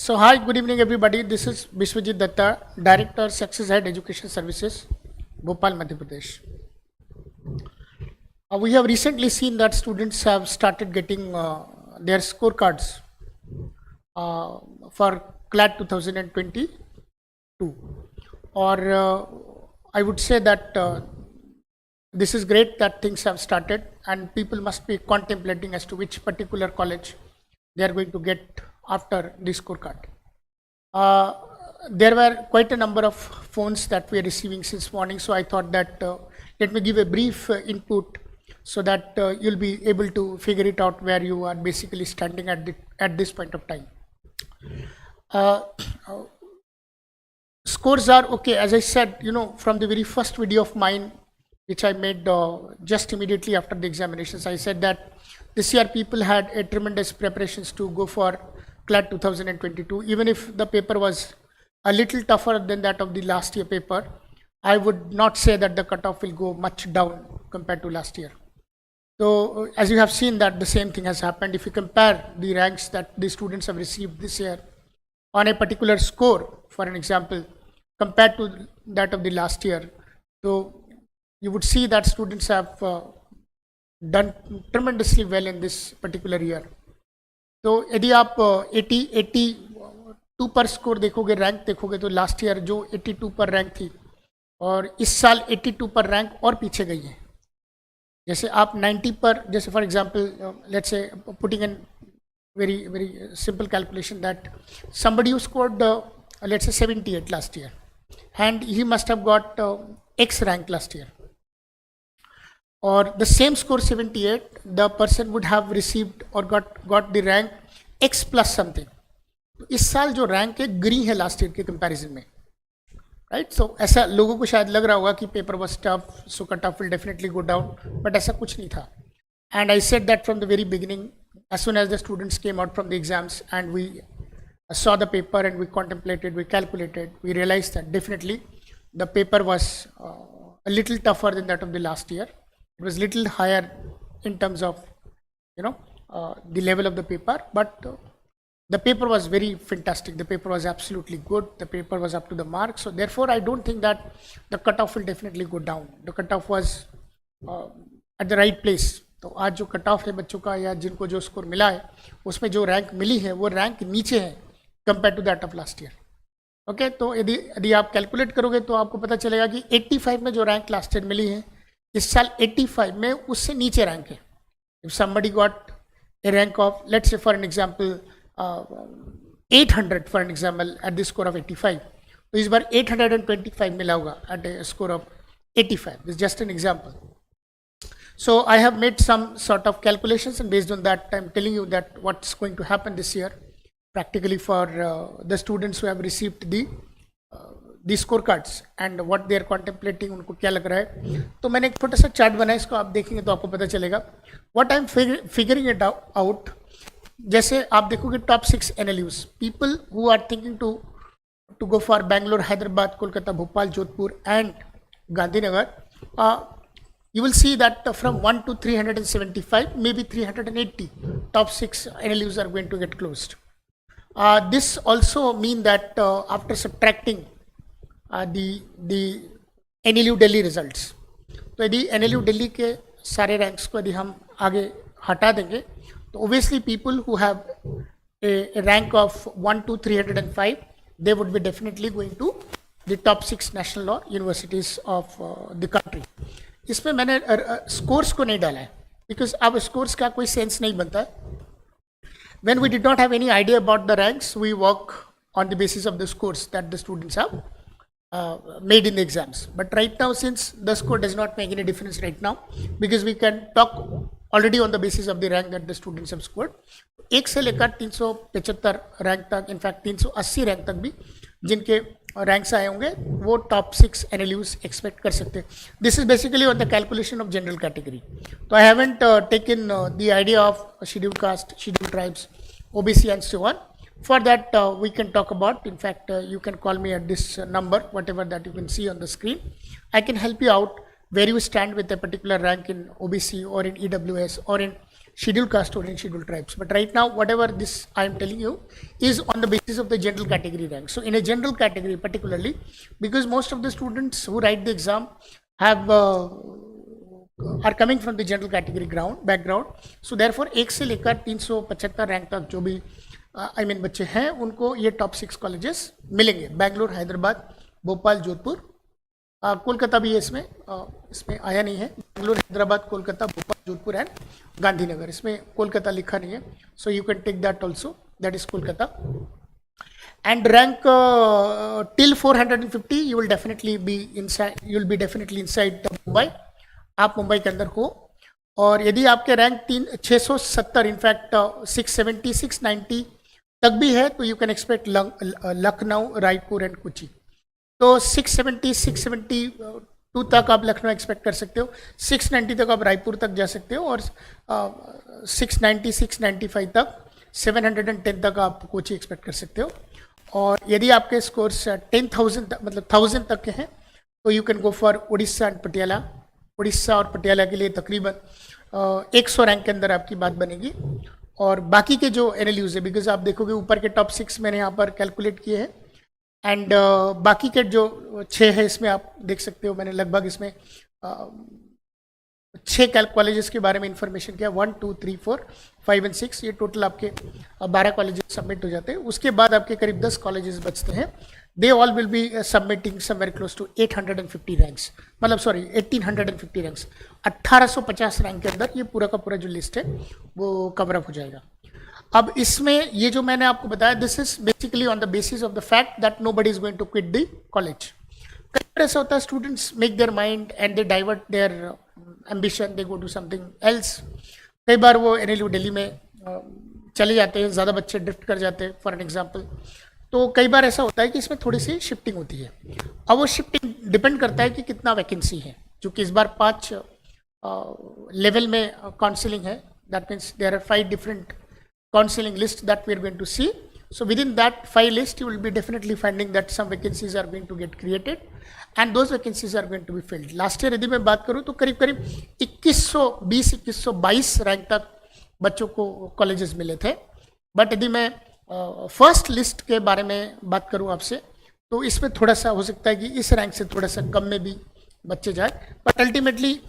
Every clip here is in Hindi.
So hi, good evening everybody. This is Biswajit Datta, Director, Success Head Education Services, Bhopal, Madhya Pradesh. We have recently seen that students have started getting their scorecards for CLAT 2022. Or I would say that this is great that things have started and people must be contemplating as to which particular college they are going to get after the scorecard. There were quite a number of phones that we are receiving since morning, so I thought that let me give a brief input so that you'll be able to figure it out where you are basically standing at this point of time. Scores are okay, as I said, from the very first video of mine which I made just immediately after the examinations. I said that this year people had a tremendous preparations to go for CLAT 2022. Even if the paper was a little tougher than that of the last year paper, I would not say that the cutoff will go much down compared to last year. So as you have seen that the same thing has happened. If you compare the ranks that the students have received this year on a particular score, for an example, compared to that of the last year, so you would see that students have done tremendously well in this particular year. तो यदि आप 82 पर स्कोर देखोगे, रैंक देखोगे, तो लास्ट ईयर जो 82 पर रैंक थी और इस साल 82 पर रैंक और पीछे गई है. जैसे आप 90 पर, जैसे for example let's say putting in very simple calculation that somebody who scored let's say 78 last year and he must have got X rank last year, or the same score 78, the person would have received or got the rank X plus something. इस साल जो रैंक है गिरी है लास्ट ईयर के कंपैरिजन में, राइट. सो ऐसा लोगों को शायद लग रहा होगा कि paper was tough, so cut off will definitely go down, but ऐसा कुछ नहीं था. And I said that from the very beginning, as soon as the students came out from the exams and we saw the paper and we contemplated, we calculated, we realized that definitely the paper was a little tougher than that of the last year. It was little higher in terms of the level of the paper, but the paper was very fantastic. The paper was absolutely good. The paper was up to the mark. So therefore I don't think that the cutoff will definitely go down. The cutoff was at the right place. तो आज जो कट ऑफ है बच्चों का या जिनको जो स्कोर मिला है उसमें जो रैंक मिली है वो रैंक नीचे है compare to that of last year. Okay, तो यदि आप कैलकुलेट करोगे तो आपको पता चलेगा कि 85 में जो रैंक लास्ट ईयर मिली है इस साल 85 में उससे नीचे रैंक है. If somebody got a rank of let's say for an example 800 for an example at the score of 85, तो इस बार 825 मिला होगा at a score of 85. This just an example. So I have made some sort of calculations, and based on that I'm telling you that what's going to happen this year practically for the students who have received the scorecards and what they are contemplating, उनको क्या लग रहा है. तो मैंने एक छोटा सा चार्ट बनाया, इसको आप देखेंगे तो आपको पता चलेगा what I'm figuring it out. जैसे आप देखोगे top 6 NLUs, people who are thinking to go for Bangalore, Hyderabad, Kolkata, Bhopal, Jodhpur and Gandhinagar, you will see that from 1 to 375, maybe 380, top 6 NLUs are going to get closed. This also mean that after subtracting the NLU Delhi results, तो यदि NLU Delhi के सारे रैंक्स को यदि हम आगे हटा देंगे तो obviously people who have a rank of 1 to 305, they would be definitely going to the top 6 national law universities of the country. इसमें मैंने स्कोर्स को नहीं डाला है बिकॉज अब स्कोर्स का कोई सेंस नहीं बनता है. When we did not have any idea about the ranks, we work on the basis of the scores that the students have made in the exams. But right now since the score does not make any difference right now because we can talk already on the basis of the rank that the students have scored. 1 से लेकर 375 रैंक तक, इनफैक्ट 380 रैंक तक भी जिनके रैंक्स आए होंगे वो टॉप 6 NLUs एक्सपेक्ट कर सकते हैं. This is basically on the calculation of general category. तो I haven't taken the idea of schedule caste, schedule tribes, OBC and so on. For that we can talk about. In fact you can call me at this number, whatever that you can see on the screen. I can help you out where you stand with a particular rank in OBC or in EWS or in scheduled caste or in scheduled tribes. But right now, whatever this I am telling you is on the basis of the general category rank. So in a general category particularly, because most of the students who write the exam have are coming from the general category background. So therefore 1 से लेकर 375 रैंक तक जो भी I mean बच्चे हैं उनको ये टॉप 6 कॉलेजेस मिलेंगे, बेंगलोर, हैदराबाद, भोपाल, जोधपुर, कोलकाता भी है इसमें आया नहीं है, बेंगलोर, हैदराबाद, कोलकाता, भोपाल, जोधपुर एंड गांधीनगर, इसमें कोलकाता लिखा नहीं है, so you can take that also, that is Kolkata. And rank till 450 you will definitely be inside, you will be definitely inside Mumbai, आप मुंबई के अंदर हो. और यदि आपके रैंक 670 इनफैक्ट 670 690 तक भी है तो you can expect Lucknow, Raipur and Kochi. तो 670 672 तक आप लखनऊ एक्सपेक्ट कर सकते हो, 690 तक आप रायपुर तक जा सकते हो, और 690 695 तक 710 तक आप कोची एक्सपेक्ट कर सकते हो. और यदि आपके स्कोर्स 10,000 मतलब 1000 तक के हैं तो you can go for Orissa and Patiala. Orissa और पटियाला के लिए तकरीबन 100 रैंक के अंदर आपकी बात बनेगी. और बाकी के जो NLUs है, बिकॉज आप देखोगे ऊपर के टॉप 6 मैंने यहाँ पर कैलकुलेट किए हैं, एंड बाकी के जो 6 है इसमें आप देख सकते हो मैंने लगभग इसमें 6 कॉलेजेस के बारे में इंफॉर्मेशन किया, 1 2 3 4 5 एंड 6, ये टोटल आपके 12 कॉलेजेस सबमिट हो जाते हैं. उसके बाद आपके करीब 10 कॉलेजेस बचते हैं. They all will be submitting somewhere close to 850 ranks, मतलब सॉरी 1850 रैंक्स, 1850 रैंक के अंदर ये पूरा का पूरा जो लिस्ट है वो कवर अप हो जाएगा. अब इसमें ये जो मैंने आपको बताया, this is basically on the basis of the fact that nobody is going to quit the college. कई बार ऐसा होता है students make their mind and they divert their ambition, they go to something else. कई बार वो NLU दिल्ली में चले जाते हैं, ज़्यादा बच्चे ड्रिफ्ट कर जाते हैं फॉर एन एग्जाम्पल. तो कई बार ऐसा होता है कि इसमें थोड़ी सी शिफ्टिंग होती है. अब वो शिफ्टिंग डिपेंड करता है कि कितना वैकेंसी है, क्योंकि इस बार 5 लेवल में काउंसलिंग है. That means there are 5 different counselling list that we are going to see. So within that 5 list, you will be definitely finding that some vacancies are going to get created and those vacancies are going to be filled. Last year यदि मैं बात करूँ तो करीब 2120 2122 रैंक तक बच्चों को कॉलेजेस मिले थे. बट यदि मैं फर्स्ट लिस्ट के बारे में बात करूँ आपसे तो इसमें थोड़ा सा हो सकता है कि इस रैंक से थोड़ा सा कम में भी बच्चे जाए. बट अल्टीमेटली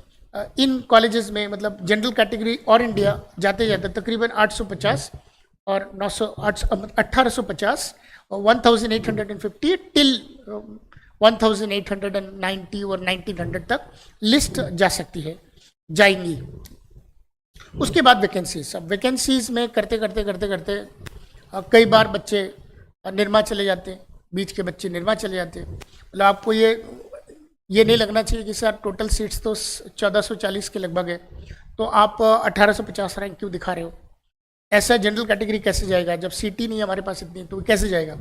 इन कॉलेजेस में मतलब जनरल कैटेगरी और इंडिया जाते जाते तकरीबन 850 और 1850 और 1850 टिल 1890 और 1900 तक लिस्ट जा सकती है, जाएंगी. उसके बाद वैकेंसीज, अब वैकेंसीज में करते करते कई बार बच्चे निर्मा चले जाते हैं, बीच के बच्चे निर्मा चले जाते हैं. मतलब आपको ये नहीं लगना चाहिए कि सर टोटल सीट्स तो 1440 के लगभग है तो आप 1850 रैंक क्यों दिखा रहे हो. ऐसा जनरल कैटेगरी कैसे जाएगा जब सीट ही नहीं है हमारे पास इतनी, तो कैसे जाएगा.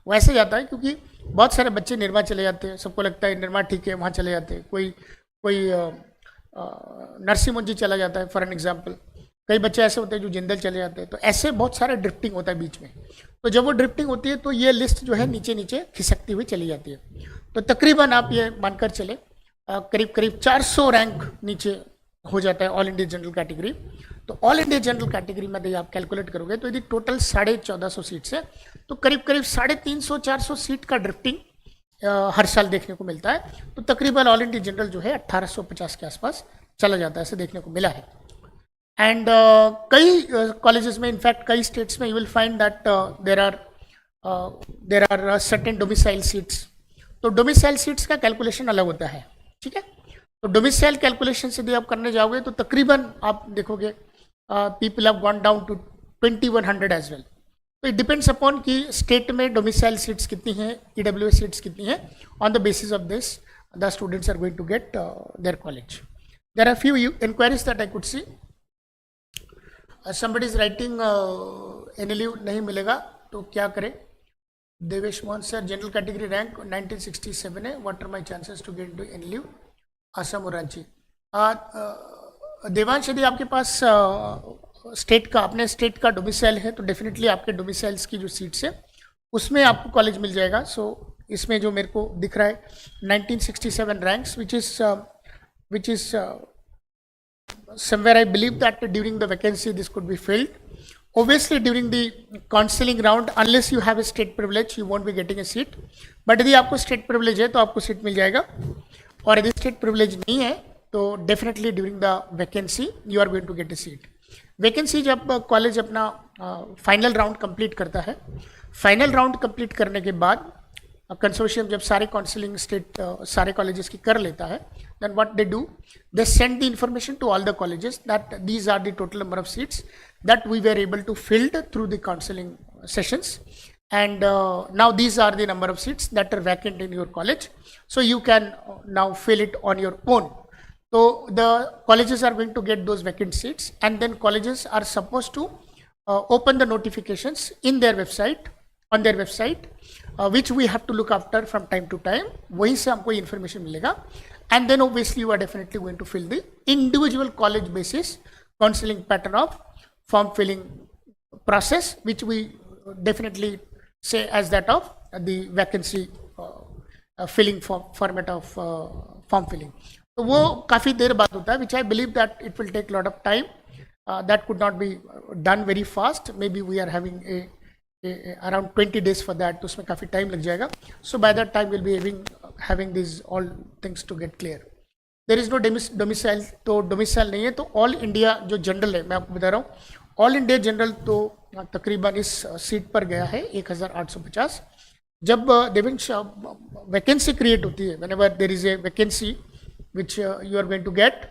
वो ऐसे जाता है क्योंकि बहुत सारे बच्चे निर्मा चले जाते हैं, सबको लगता है निर्मा ठीक है, वहाँ चले जाते हैं. कोई नरसिंह चला जाता है फॉर एन एग्जाम्पल. कई बच्चे ऐसे होते हैं जो जिंदल चले जाते हैं. तो ऐसे बहुत सारे ड्रिफ्टिंग होता है बीच में. तो जब वो ड्रिफ्टिंग होती है तो ये लिस्ट जो है नीचे नीचे खिसकती हुई चली जाती है. तो तकरीबन आप ये मानकर चले करीब 400 रैंक नीचे हो जाता है ऑल इंडिया जनरल कैटेगरी. तो ऑल इंडिया जनरल कैटेगरी में यदि आप कैलकुलेट करोगे तो यदि टोटल 1450 सीट्स है तो करीब 350-400 सीट का ड्रिफ्टिंग हर साल देखने को मिलता है. तो तकरीबन ऑल इंडिया जनरल जो है 1850 के आसपास चला जाता है, ऐसे देखने को मिला है. एंड कई कॉलेजेस में इनफैक्ट कई स्टेट्स में you will find that there are certain domicile seats. तो डोमिसाइल सीट्स का कैलकुलेशन अलग होता है, ठीक है. तो डोमिसाइल कैलकुलेशन से यदि आप करने जाओगे तो तकरीबन आप देखोगे people have gone down to 2100 as well. तो इट डिपेंड्स अपॉन कि स्टेट में डोमिसाइल सीट्स कितनी हैं, EWS सीट्स कितनी हैं. On the basis of this the students are going to get their college. There are few inquiries that I could see. somebody is writing NLU नहीं मिलेगा तो क्या करें. Devesh Mohan sir, general category rank 1967 है, what are my chances to get to NLU Assam और रांची. देवांश, यदि आपके पास स्टेट का अपने स्टेट का डोमिसाइल है तो डेफिनेटली आपके डोमिसाइल्स की जो सीट्स है उसमें आपको कॉलेज मिल जाएगा. सो इसमें जो मेरे को दिख रहा है 1967 ranks which is somewhere I believe that during the vacancy this could be filled. Obviously during the counseling round, unless you have a state privilege, you won't be getting a seat. But यदि आपको state privilege है तो आपको seat मिल जाएगा, और यदि state privilege नहीं है तो definitely during the vacancy you are going to get a seat. Vacancy जब कॉलेज अपना फाइनल राउंड कंप्लीट करता है, फाइनल राउंड कंप्लीट करने के बाद कंसोर्शियम जब सारे काउंसलिंग स्टेट सारे कॉलेजेस की कर लेता है, then what they do, they send the information to all the colleges that these are the total number of seats that we were able to fill through the counseling sessions, and now these are the number of seats that are vacant in your college, so you can now fill it on your own. So the colleges are going to get those vacant seats, and then colleges are supposed to open the notifications in their website, on their website, which we have to look after from time to time. वहीं से हमको information मिलेगा, and then obviously you are definitely going to fill the individual college basis counseling pattern of form filling process, which we definitely say as that of the vacancy filling format of form filling. तो वो काफ़ी देर बाद होता है, which I believe that it will take a lot of time. That could not be done very fast. Maybe we are having around 20 days for that, तो उसमें काफ़ी टाइम लग जाएगा. So by that time we'll be having these all things to get clear. There is no domicile, तो domicile नहीं है, तो ऑल इंडिया जो जनरल है, मैं आपको बता रहा हूँ, ऑल इंडिया जनरल तो तकरीबन इस सीट पर गया है 1850. जब देवेंश वैकेंसी क्रिएट होती है, whenever there is a vacancy which you are going to get,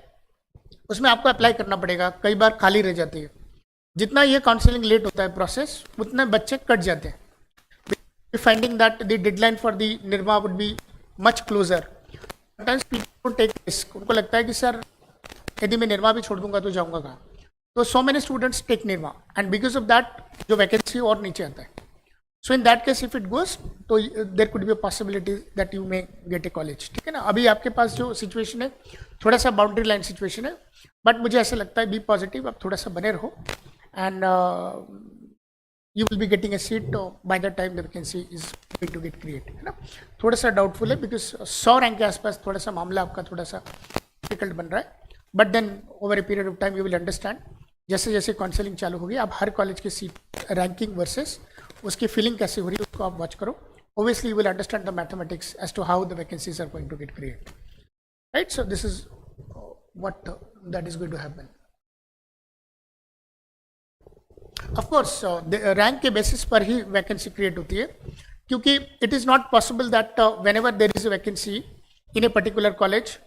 उसमें आपको अप्लाई करना पड़ेगा. कई बार खाली रह जाती है. जितना ये काउंसलिंग लेट होता है प्रोसेस, उतने बच्चे कट जाते हैं. Finding that the deadline for the Nirma would be much closer. Sometimes people take risk. उनको लगता है कि सर यदि मैं निर्मा भी छोड़ दूंगा तो जाऊंगा कहाँ. तो so many students take Nirma, and because of that जो वैकेंसी और नीचे आता है. So in that case if it goes, तो there could be a possibility that you may get a college. ठीक है ना. अभी आपके पास जो सिचुएशन है थोड़ा सा बाउंड्री लाइन सिचुएशन है, बट मुझे ऐसा लगता है बी पॉजिटिव, आप थोड़ा सा बने रहो, and you will be getting a seat by the time the vacancy is going to get created, है ना. थोड़ा सा डाउटफुल है because 100 रैंक के आसपास थोड़ा सा मामला आपका थोड़ा सा डिफिकल्ट बन रहा है, but then over a period of time you will understand. जैसे जैसे काउंसलिंग चालू होगी, आप हर कॉलेज की सीट रैंकिंग वर्सेस उसकी फिलिंग कैसे हो रही है उसको आप वॉच करो. Obviously you will understand the mathematics as to how the vacancies are going to get created, right? So this is what that is going to happen. Of course rank के बेसिस पर ही वैकेंसी क्रिएट होती है, क्योंकि it is not possible that whenever there is a vacancy in a particular college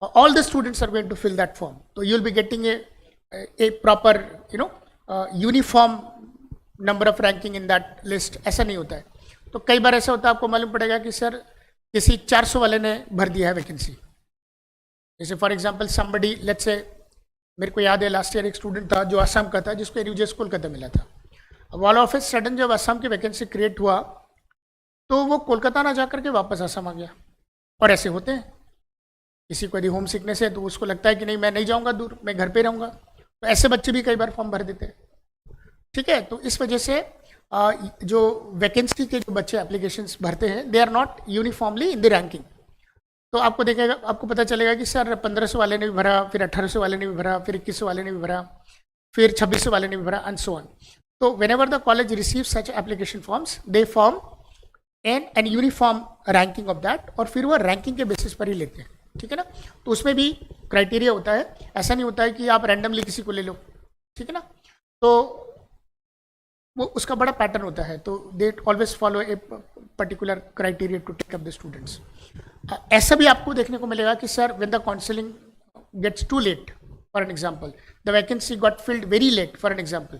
all the students are going to fill that form. So you will be getting a proper uniform number of ranking in that list. ऐसा नहीं होता है. तो कई बार ऐसा होता है, आपको मालूम पड़ेगा कि सर किसी 400 वाले ने भर दिया है वैकेंसी. जैसे for example somebody, let's say मेरे को याद है लास्ट ईयर एक स्टूडेंट था जो असम का था, जिसको यूजेस कोलकाता मिला था. अब ऑल ऑफ ए सडन जब असम की वैकेंसी क्रिएट हुआ तो वो कोलकाता ना जा करके वापस असम आ गया. और ऐसे होते हैं, किसी को यदि होम सिकनेस है तो उसको लगता है कि नहीं मैं नहीं जाऊंगा दूर, मैं घर पे रहूंगा. तो ऐसे बच्चे भी कई बार फॉर्म भर देते हैं. ठीक है. तो इस वजह से जो वैकेंसी के जो बच्चे एप्लीकेशंस भरते हैं, they are not uniformly in the ranking. तो आपको देखेगा, आपको पता चलेगा कि सर 1500 वाले ने भी भरा, फिर 1800 वाले ने भी भरा, फिर 2100 वाले ने भी भरा, फिर 2600 वाले ने भी भरा, एंड सो ऑन. तो whenever the college receive such application forms, they form an uniform ranking of that, और फिर वो रैंकिंग के बेसिस पर ही लेते हैं. ठीक है ना. तो उसमें भी क्राइटेरिया होता है. ऐसा नहीं होता है कि आप रैंडमली किसी को ले लो. ठीक है ना. तो वो उसका बड़ा पैटर्न होता है. तो they always follow a particular criteria to take up the students. ऐसा भी आपको देखने को मिलेगा कि sir when the counselling gets too late, for an example the vacancy got filled very late, for an example.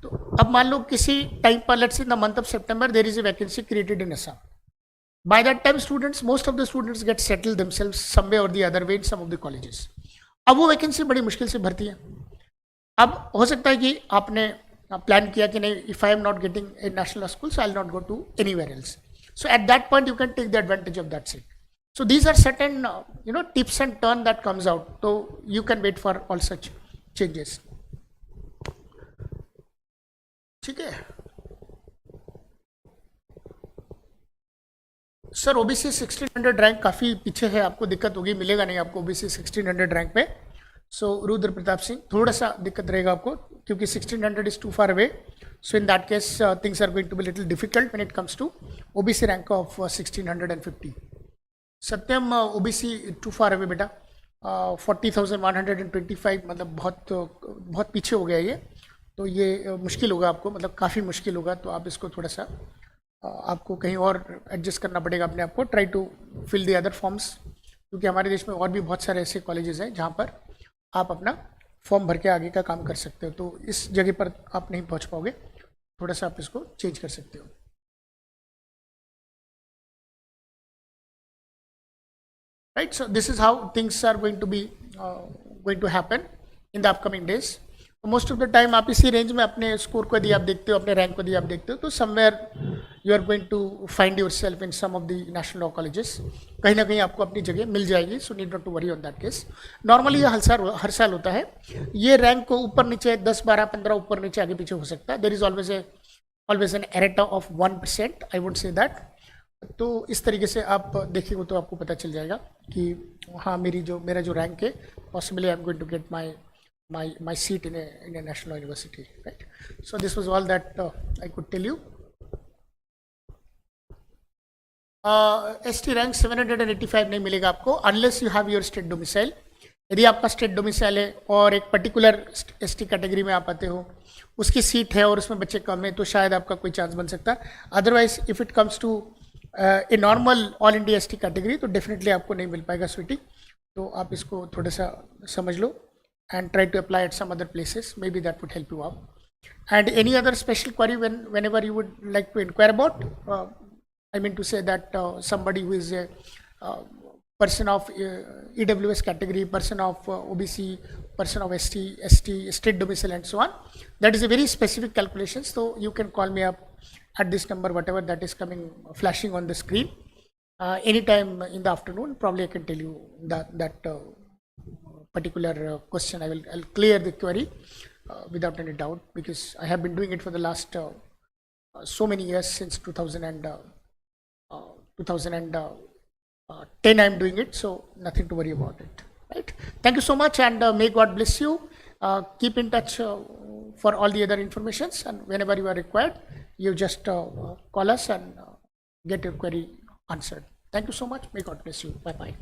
तो अब मान लो किसी टाइम पर, let's in the month of September there is a vacancy created in Assam. By that time students, most of the students get settled themselves some way or the other way in some of the colleges. अब वो वैकेंसी बड़ी मुश्किल से भरती है. अब हो सकता है कि आपने प्लान किया कि नहीं, if I am not getting a national school so I will not go to anywhere else. So at that point you can take the advantage of that seat. So these are certain tips and turn that comes out. तो you can wait for all such changes. ठीक है. सर ओबीसी 1600 रैंक काफ़ी पीछे है, आपको दिक्कत होगी, मिलेगा नहीं आपको ओबीसी 1600 रैंक पे. सो रुद्र प्रताप सिंह, थोड़ा सा दिक्कत रहेगा आपको क्योंकि 1600 is too far away. So in that case things are going to be little difficult when it comes to OBC rank of 1650. Satyam, OBC too far away बेटा. 40,125 मतलब बहुत बहुत पीछे हो गया ये. तो ये मुश्किल होगा आपको, मतलब काफ़ी मुश्किल होगा. तो आप इसको थोड़ा सा आपको कहीं और एडजस्ट करना पड़ेगा अपने आप को. Try to fill the other forms, क्योंकि हमारे देश में और भी बहुत सारे ऐसे कॉलेजेस हैं जहाँ पर आप अपना फॉर्म भर के आगे का काम कर सकते हो. तो इस जगह पर आप नहीं पहुँच पाओगे, थोड़ा सा आप इसको चेंज कर सकते हो. Right, so this is how things are going to happen in the upcoming days. Most of the time आप इसी रेंज में अपने स्कोर को यदि आप देखते हो, अपने रैंक को यदि आप देखते हो, तो somewhere you are going to find yourself in some of the national law colleges. कहीं ना कहीं आपको अपनी जगह मिल जाएगी. So need not to worry on that case. Normally ये हर साल होता है. ये रैंक को ऊपर नीचे 10, 12, 15 ऊपर नीचे आगे पीछे हो सकता है. There is always an areata of 1%, I would say that. तो इस तरीके से आप देखिएगा तो आपको पता चल जाएगा कि हाँ मेरा जो रैंक है, possibly I am going to get my seat in a national university. Right, so this was all that I could tell you. ST rank 785 नहीं मिलेगा आपको unless you have your state domicile. यदि आपका स्टेट डोमिसाइल है और एक पर्टिकुलर एसटी कैटेगरी में आप आते हो, उसकी सीट है और उसमें बच्चे कम है, तो शायद आपका कोई चांस बन सकता है. Otherwise if it comes to a normal all India ST category तो डेफिनेटली आपको नहीं मिल पाएगा स्वीटी. तो आप इसको थोड़ा सा समझ लो and try to apply at some other places. Maybe that would help you out. And any other special query whenever you would like to inquire about, I mean to say that somebody who is a person of EWS category, person of OBC, person of ST, state domicile and so on, that is a very specific calculation. So you can call me up at this number, whatever that is flashing on the screen, anytime in the afternoon. Probably I can tell you that particular question. I'll clear the query without any doubt, because I have been doing it for the last so many years, since 2010 I'm doing it, so nothing to worry about it. Right, thank you so much, and may God bless you. Keep in touch for all the other informations, and whenever you are required, you just call us and get your query answered. Thank you so much. May God bless you. Bye bye.